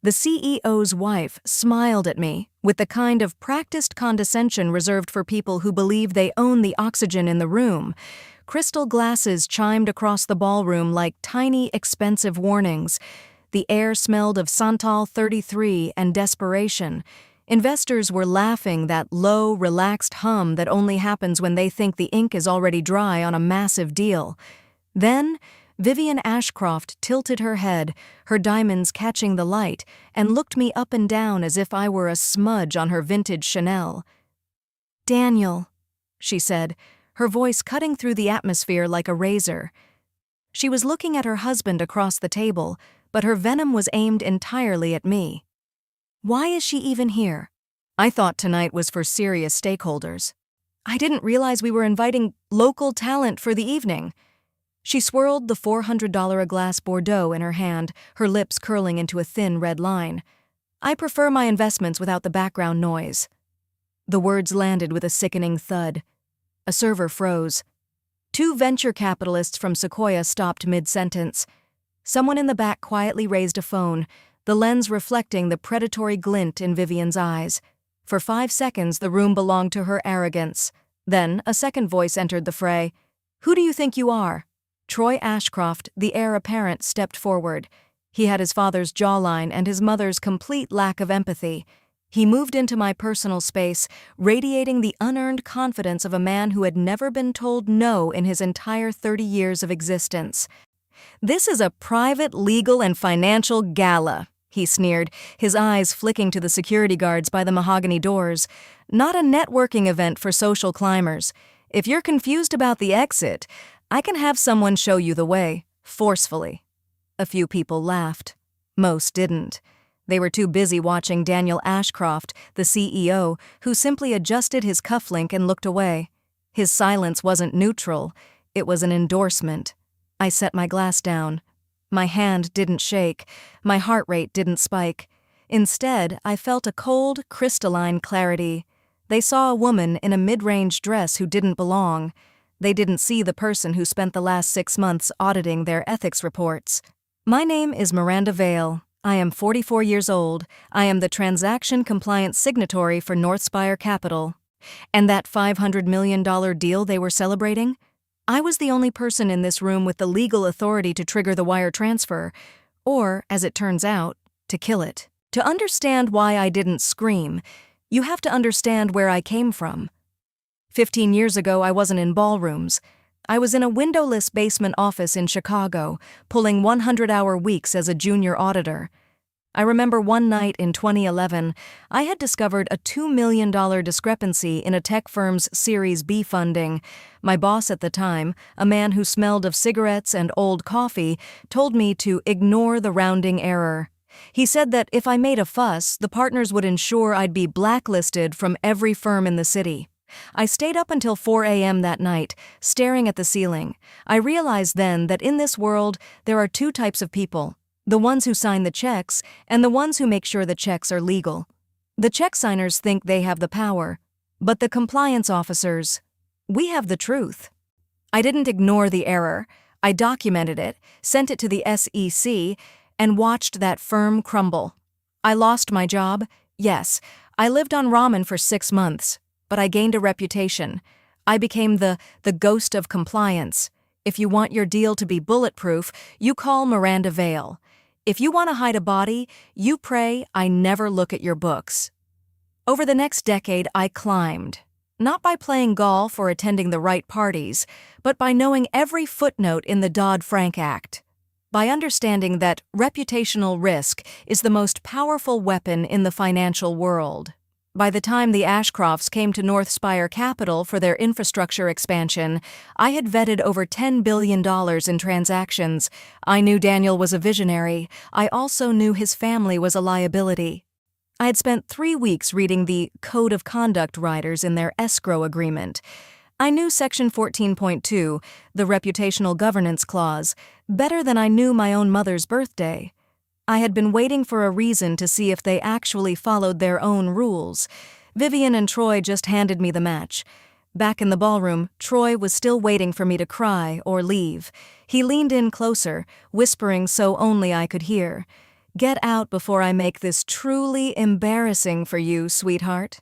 The CEO's wife smiled at me with the kind of practiced condescension reserved for people who believe they own the oxygen in the room. Crystal glasses chimed across the ballroom like tiny, expensive warnings. The air smelled of Santal 33 and desperation. Investors were laughing that low, relaxed hum that only happens when they think the ink is already dry on a massive deal. Then, Vivian Ashcroft tilted her head, her diamonds catching the light, and looked me up and down as if I were a smudge on her vintage Chanel. "Daniel," she said, her voice cutting through the atmosphere like a razor. She was looking at her husband across the table, but her venom was aimed entirely at me. "Why is she even here?" I thought tonight was for serious stakeholders. I didn't realize we were inviting local talent for the evening. She swirled the $400 a glass Bordeaux in her hand, her lips curling into a thin red line. "I prefer my investments without the background noise." The words landed with a sickening thud. A server froze. Two venture capitalists from Sequoia stopped mid-sentence. Someone in the back quietly raised a phone, the lens reflecting the predatory glint in Vivian's eyes. For 5 seconds, the room belonged to her arrogance. Then, a second voice entered the fray. "Who do you think you are?" Troy Ashcroft, the heir apparent, stepped forward. He had his father's jawline and his mother's complete lack of empathy. He moved into my personal space, radiating the unearned confidence of a man who had never been told no in his entire 30 years of existence. "This is a private, legal, and financial gala," he sneered, his eyes flicking to the security guards by the mahogany doors. "Not a networking event for social climbers. If you're confused about the exit, I can have someone show you the way, forcefully." A few people laughed. Most didn't. They were too busy watching Daniel Ashcroft, the CEO, who simply adjusted his cufflink and looked away. His silence wasn't neutral, it was an endorsement. I set my glass down. My hand didn't shake, my heart rate didn't spike. Instead, I felt a cold, crystalline clarity. They saw a woman in a mid-range dress who didn't belong. They didn't see the person who spent the last 6 months auditing their ethics reports. "My name is Miranda Vale. I am 44 years old. I am the Transaction Compliance Signatory for Northspire Capital." And that $500 million deal they were celebrating? I was the only person in this room with the legal authority to trigger the wire transfer, or, as it turns out, to kill it. To understand why I didn't scream, you have to understand where I came from. 15 years ago, I wasn't in ballrooms. I was in a windowless basement office in Chicago, pulling 100-hour weeks as a junior auditor. I remember one night in 2011, I had discovered a $2 million discrepancy in a tech firm's Series B funding. My boss at the time, a man who smelled of cigarettes and old coffee, told me to ignore the rounding error. He said that if I made a fuss, the partners would ensure I'd be blacklisted from every firm in the city. I stayed up until 4 a.m. that night, staring at the ceiling. I realized then that in this world, there are 2 types of people: the ones who sign the checks and the ones who make sure the checks are legal. The check signers think they have the power, but the compliance officers, we have the truth. I didn't ignore the error. I documented it, sent it to the SEC, and watched that firm crumble. I lost my job, yes. I lived on ramen for 6 months. But I gained a reputation. I became the ghost of compliance. If you want your deal to be bulletproof, you call Miranda Vale. If you want to hide a body, you pray I never look at your books. Over the next decade, I climbed. Not by playing golf or attending the right parties, but by knowing every footnote in the Dodd-Frank Act. By understanding that reputational risk is the most powerful weapon in the financial world. By the time the Ashcrofts came to Northspire Capital for their infrastructure expansion, I had vetted over $10 billion in transactions. I knew Daniel was a visionary. I also knew his family was a liability. I had spent 3 weeks reading the Code of Conduct riders in their escrow agreement. I knew Section 14.2, the Reputational Governance Clause, better than I knew my own mother's birthday. I had been waiting for a reason to see if they actually followed their own rules. Vivian and Troy just handed me the match. Back in the ballroom, Troy was still waiting for me to cry or leave. He leaned in closer, whispering so only I could hear. Get out before I make this truly embarrassing for you, sweetheart.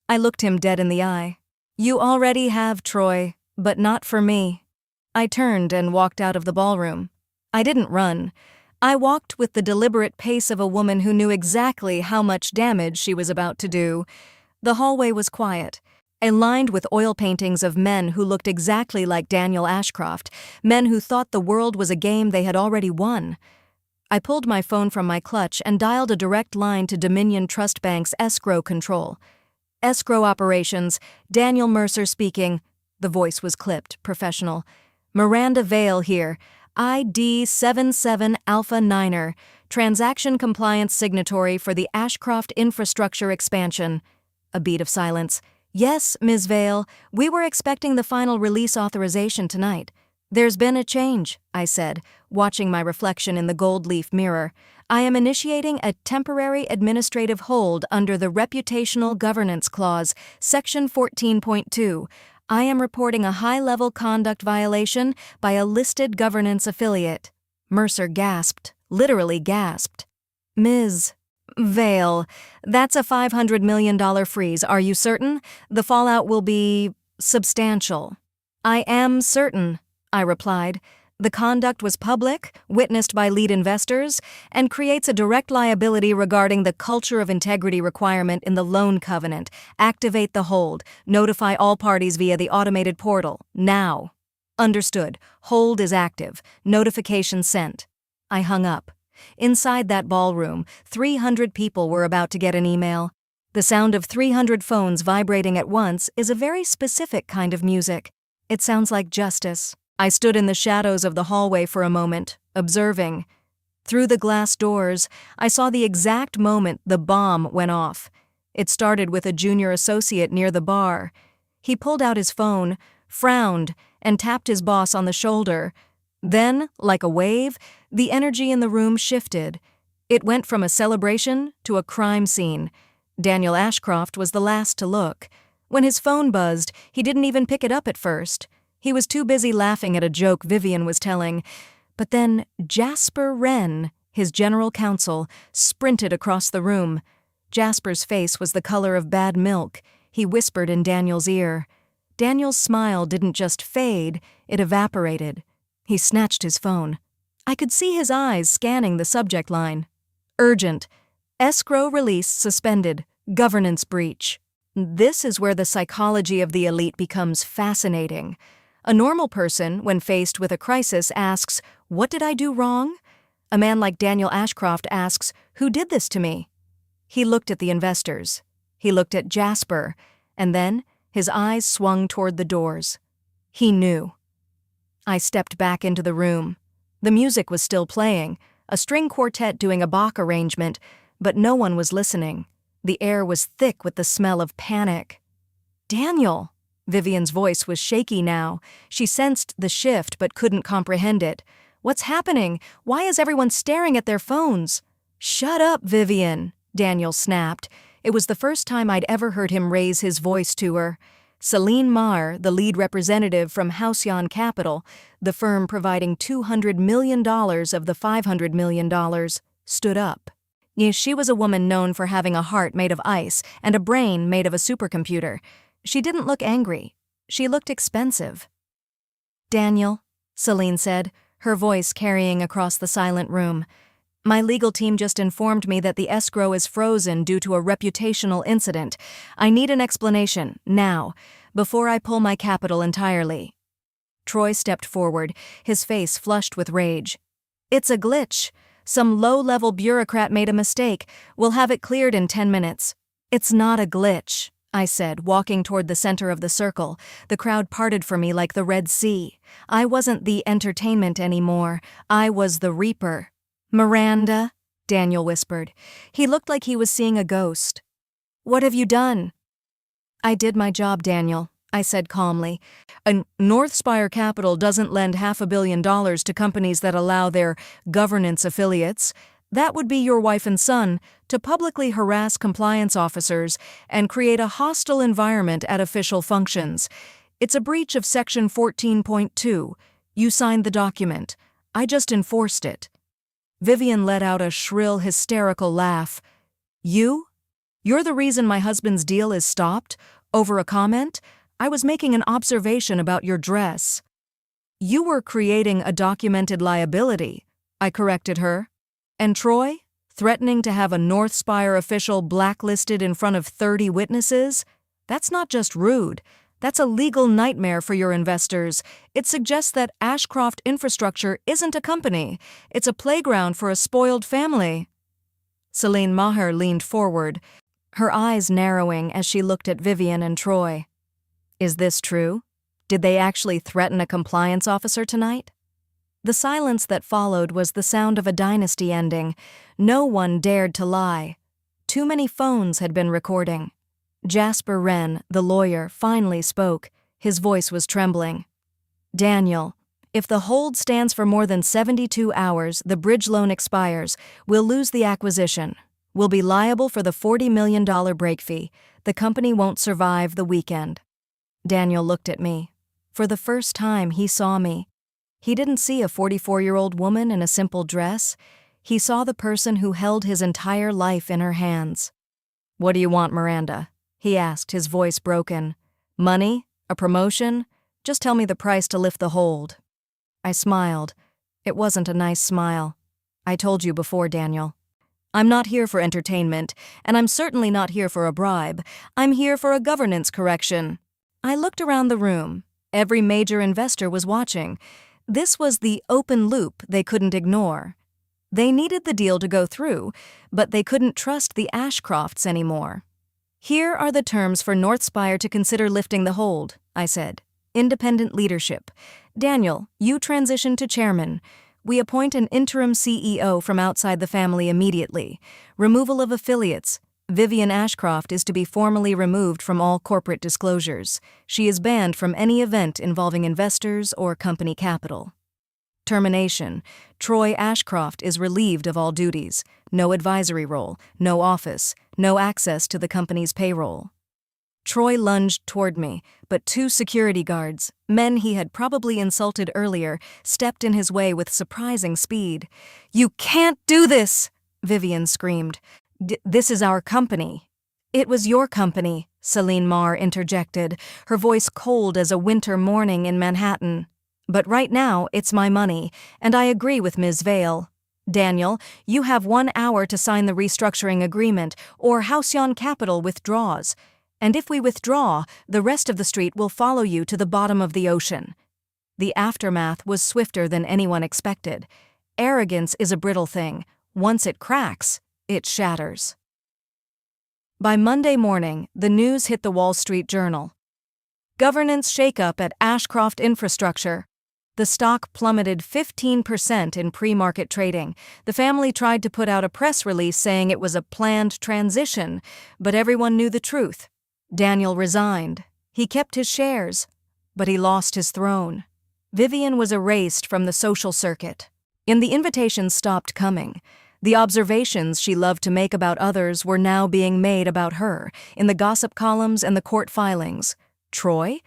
I looked him dead in the eye. You already have, Troy, but not for me. I turned and walked out of the ballroom. I didn't run. I walked with the deliberate pace of a woman who knew exactly how much damage she was about to do. The hallway was quiet, lined with oil paintings of men who looked exactly like Daniel Ashcroft, men who thought the world was a game they had already won. I pulled my phone from my clutch and dialed a direct line to Dominion Trust Bank's escrow control. Escrow operations, Daniel Mercer speaking. The voice was clipped, professional. Miranda Vale here, ID 77 Alpha Niner, Transaction Compliance Signatory for the Ashcroft Infrastructure Expansion. A beat of silence. Yes, Ms. Vale, we were expecting the final release authorization tonight. There's been a change, I said, watching my reflection in the gold leaf mirror. I am initiating a temporary administrative hold under the Reputational Governance Clause, Section 14.2. I am reporting a high-level conduct violation by a listed governance affiliate. Mercer gasped, literally gasped. Ms. Vale, that's a $500 million freeze, are you certain? The fallout will be substantial. I am certain, I replied. The conduct was public, witnessed by lead investors, and creates a direct liability regarding the culture of integrity requirement in the loan covenant. Activate the hold. Notify all parties via the automated portal. Now. Understood. Hold is active. Notification sent. I hung up. Inside that ballroom, 300 people were about to get an email. The sound of 300 phones vibrating at once is a very specific kind of music. It sounds like justice. I stood in the shadows of the hallway for a moment, observing. Through the glass doors, I saw the exact moment the bomb went off. It started with a junior associate near the bar. He pulled out his phone, frowned, and tapped his boss on the shoulder. Then, like a wave, the energy in the room shifted. It went from a celebration to a crime scene. Daniel Ashcroft was the last to look. When his phone buzzed, he didn't even pick it up at first. He was too busy laughing at a joke Vivian was telling. But then Jasper Wren, his general counsel, sprinted across the room. Jasper's face was the color of bad milk. He whispered in Daniel's ear. Daniel's smile didn't just fade, it evaporated. He snatched his phone. I could see his eyes scanning the subject line. Urgent. Escrow release suspended. Governance breach. This is where the psychology of the elite becomes fascinating. A normal person, when faced with a crisis, asks, "What did I do wrong?" A man like Daniel Ashcroft asks, "Who did this to me?" He looked at the investors. He looked at Jasper, and then his eyes swung toward the doors. He knew. I stepped back into the room. The music was still playing, a string quartet doing a Bach arrangement, but no one was listening. The air was thick with the smell of panic. Daniel! Vivian's voice was shaky now. She sensed the shift but couldn't comprehend it. What's happening? Why is everyone staring at their phones? Shut up, Vivian, Daniel snapped. It was the first time I'd ever heard him raise his voice to her. Celine Marr, the lead representative from Halcyon Capital, the firm providing $200 million of the $500 million, stood up. She was a woman known for having a heart made of ice and a brain made of a supercomputer. She didn't look angry. She looked expensive. Daniel, Celine said, her voice carrying across the silent room. My legal team just informed me that the escrow is frozen due to a reputational incident. I need an explanation, now, before I pull my capital entirely. Troy stepped forward, his face flushed with rage. It's a glitch. Some low-level bureaucrat made a mistake. We'll have it cleared in 10 minutes. It's not a glitch, I said, walking toward the center of the circle. The crowd parted for me like the Red Sea. I wasn't the entertainment anymore. I was the Reaper. Miranda, Daniel whispered. He looked like he was seeing a ghost. What have you done? I did my job, Daniel, I said calmly. Northspire Capital doesn't lend $500 million to companies that allow their governance affiliates. That would be your wife and son, to publicly harass compliance officers and create a hostile environment at official functions. It's a breach of Section 14.2. You signed the document. I just enforced it. Vivian let out a shrill, hysterical laugh. You? You're the reason my husband's deal is stopped? Over a comment? I was making an observation about your dress. You were creating a documented liability, I corrected her. And Troy? Threatening to have a North Spire official blacklisted in front of 30 witnesses? That's not just rude. That's a legal nightmare for your investors. It suggests that Ashcroft Infrastructure isn't a company. It's a playground for a spoiled family. Celine Maher leaned forward, her eyes narrowing as she looked at Vivian and Troy. Is this true? Did they actually threaten a compliance officer tonight? The silence that followed was the sound of a dynasty ending. No one dared to lie. Too many phones had been recording. Jasper Wren, the lawyer, finally spoke. His voice was trembling. Daniel, if the hold stands for more than 72 hours, the bridge loan expires. We'll lose the acquisition. We'll be liable for the $40 million break fee. The company won't survive the weekend. Daniel looked at me. For the first time, he saw me. He didn't see a 44-year-old woman in a simple dress. He saw the person who held his entire life in her hands. What do you want, Miranda? He asked, his voice broken. Money? A promotion? Just tell me the price to lift the hold. I smiled. It wasn't a nice smile. I told you before, Daniel. I'm not here for entertainment, and I'm certainly not here for a bribe. I'm here for a governance correction. I looked around the room. Every major investor was watching. This was the open loop they couldn't ignore. They needed the deal to go through, but they couldn't trust the Ashcrofts anymore. Here are the terms for North Spire to consider lifting the hold, I said. Independent leadership. Daniel, you transition to chairman. We appoint an interim CEO from outside the family immediately. Removal of affiliates. Vivian Ashcroft is to be formally removed from all corporate disclosures. She is banned from any event involving investors or company capital. Termination. Troy Ashcroft is relieved of all duties. No advisory role, no office, no access to the company's payroll. Troy lunged toward me, but two security guards, men he had probably insulted earlier, stepped in his way with surprising speed. You can't do this! Vivian screamed. This is our company. It was your company, Celine Maher interjected, her voice cold as a winter morning in Manhattan. But right now, it's my money, and I agree with Ms. Vale. Daniel, you have 1 hour to sign the restructuring agreement, or Halcyon Capital withdraws. And if we withdraw, the rest of the street will follow you to the bottom of the ocean. The aftermath was swifter than anyone expected. Arrogance is a brittle thing. Once it cracks, it shatters. By Monday morning, the news hit the Wall Street Journal. Governance shakeup at Ashcroft Infrastructure. The stock plummeted 15% in pre-market trading. The family tried to put out a press release saying it was a planned transition, but everyone knew the truth. Daniel resigned. He kept his shares, but he lost his throne. Vivian was erased from the social circuit. And the invitations stopped coming. The observations she loved to make about others were now being made about her, in the gossip columns and the court filings. Troy?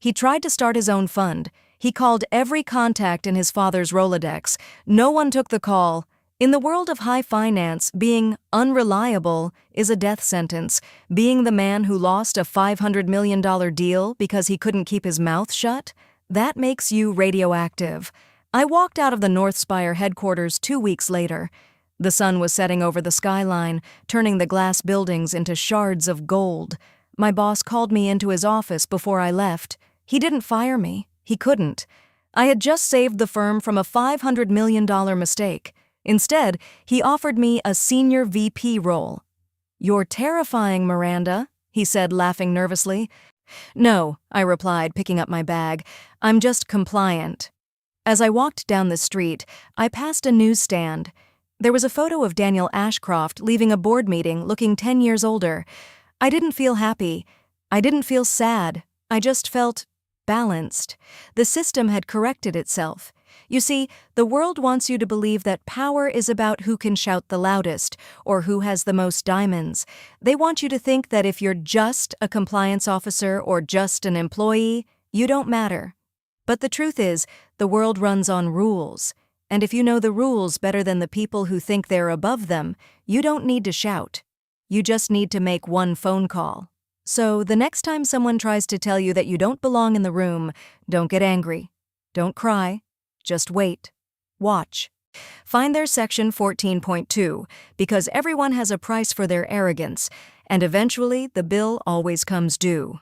He tried to start his own fund. He called every contact in his father's Rolodex. No one took the call. In the world of high finance, being unreliable is a death sentence. Being the man who lost a $500 million deal because he couldn't keep his mouth shut, that makes you radioactive. I walked out of the North Spire headquarters 2 weeks later. The sun was setting over the skyline, turning the glass buildings into shards of gold. My boss called me into his office before I left. He didn't fire me. He couldn't. I had just saved the firm from a $500 million mistake. Instead, he offered me a senior VP role. You're terrifying, Miranda, he said, laughing nervously. No, I replied, picking up my bag. I'm just compliant. As I walked down the street, I passed a newsstand. There was a photo of Daniel Ashcroft leaving a board meeting looking 10 years older. I didn't feel happy. I didn't feel sad. I just felt balanced. The system had corrected itself. You see, the world wants you to believe that power is about who can shout the loudest or who has the most diamonds. They want you to think that if you're just a compliance officer or just an employee, you don't matter. But the truth is, the world runs on rules. And if you know the rules better than the people who think they're above them, you don't need to shout. You just need to make one phone call. So the next time someone tries to tell you that you don't belong in the room, don't get angry. Don't cry. Just wait. Watch. Find their section 14.2, because everyone has a price for their arrogance, and eventually the bill always comes due.